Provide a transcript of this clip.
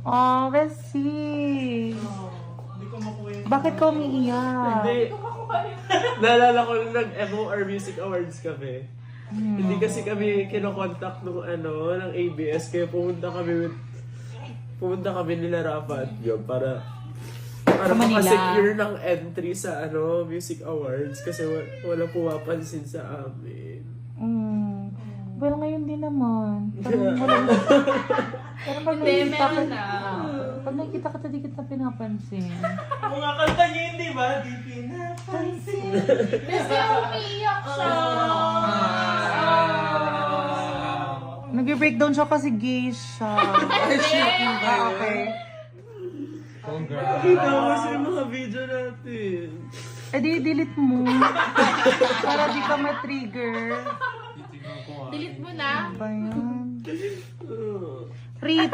Oh, Bessie. Hindi ko makuha yung... Bakit ka umiiyak? Hindi. Naalala ko nung nag-MOR Music Awards kami. Hindi kasi kami kinokontak ng ABS kaya pumunta kami nila Rafa at Job para Manila. makasecure ng entry sa Music Awards kasi wala pumapansin sa amin. Well, ngayon din naman. Pero pag Hindi, nakikita meron na. pag nakikita ka, di kita pinapansin. Kung nga kanta niya yun, di ba? Di pinapansin. Kasi umiiyak siya. Nag-breakdown siya kasi gay siya. Okay. Kita ko kasi yung mga video natin. Eh di, delete mo. Para di ka ma-trigger. Delete mo na. Ba yan? Uh. Read.